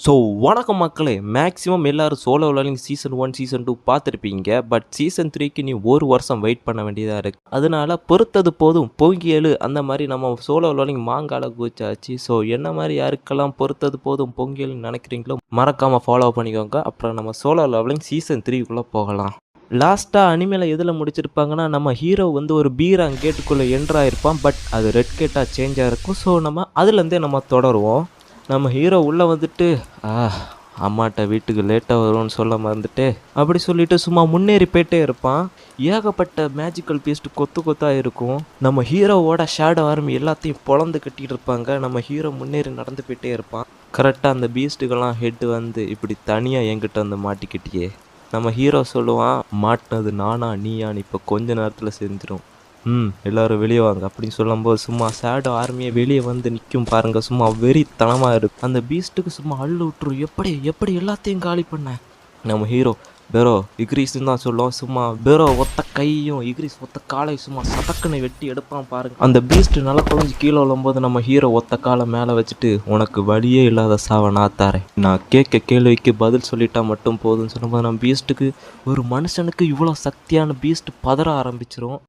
So வணக்கம் மக்களே, maximum எல்லாரும் சோலோ லெவலிங் சீசன் 1 சீசன் 2 பார்த்துருப்பீங்க. பட் சீசன் 3க்கு நீ ஒரு வருஷம் வெயிட் பண்ண வேண்டியதாக இருக்குது. அதனால பொறுத்தது போதும் பொங்கியலு அந்த மாதிரி நம்ம சோலோ லெவலிங் மாங்கால குச்சாச்சு. ஸோ என்ன மாதிரி யாருக்கெல்லாம் பொறுத்தது போதும் பொங்கியல்னு நினைக்கிறீங்களோ மறக்காமல் ஃபாலோ பண்ணிக்கோங்க. அப்புறம் நம்ம சோலோ லெவலிங் சீசன் 3க்குள்ளே போகலாம். லாஸ்ட்டாக அனிமேல எதில் முடிச்சிருப்பாங்கன்னா, நம்ம ஹீரோ வந்து ஒரு பீராங் கேட்டுக்குள்ளே என்ட்ராயிருப்பான். பட் அது ரெட் கேட்டாக சேஞ்ச் ஆகிருக்கும். ஸோ நம்ம அதுலேருந்தே நம்ம தொடருவோம். நம்ம ஹீரோ உள்ளே வந்துட்டு அம்மாட்ட வீட்டுக்கு லேட்டாக வரும்னு சொல்ல மறந்துட்டு அப்படி சொல்லிட்டு சும்மா முன்னேறி போயிட்டே இருப்பான். ஏகப்பட்ட மேஜிக்கல் பீஸ்ட் கொத்து கொத்தாக இருக்கும். நம்ம ஹீரோவோட ஷேடோ ஆர்மி எல்லாத்தையும் பொழந்து கட்டிகிட்டு இருப்பாங்க. நம்ம ஹீரோ முன்னேறி நடந்து போயிட்டே இருப்பான். கரெக்டாக அந்த பீஸ்ட்டுக்கெல்லாம் ஹெட்டு வந்து இப்படி தனியாக என்கிட்ட வந்து மாட்டிக்கிட்டியே. நம்ம ஹீரோ சொல்லுவான், மாட்டினது நானா நீயான்னு இப்போ கொஞ்ச நேரத்தில் செஞ்சிடும். எல்லோரும் வெளியே வாங்க அப்படின்னு சொல்லும்போது சும்மா ஷேடோ ஆர்மியை வெளியே வந்து நிற்கும் பாருங்கள். சும்மா வெறித்தனமாக இருக்கும். அந்த பீஸ்ட்டுக்கு சும்மா அள்ளு விட்டுரும். எப்படி எல்லாத்தையும் காலி பண்ணேன். நம்ம ஹீரோ பெரோ இக்ரீஸ்ன்னு தான் சொல்லுவோம். சும்மா பெரோ ஒத்த கையும் இக்ரீஸ் ஒத்த காலையும் சும்மா சதக்குன்னு வெட்டி எடுப்பான் பாருங்க. அந்த பீஸ்ட் நல்லா குழஞ்சி கீழே விழும்போது நம்ம ஹீரோ ஒத்த காலை மேலே வச்சுட்டு, உனக்கு வழியே இல்லாத சாவை நான் தாரேன், நான் கேட்க கேள்விக்கு பதில் சொல்லிட்டா மட்டும் போதும்னு சொல்லும்போது நம்ம பீஸ்ட்டுக்கு, ஒரு மனுஷனுக்கு இவ்வளோ சக்தியான பீஸ்ட் பதற ஆரம்பிச்சிரும்.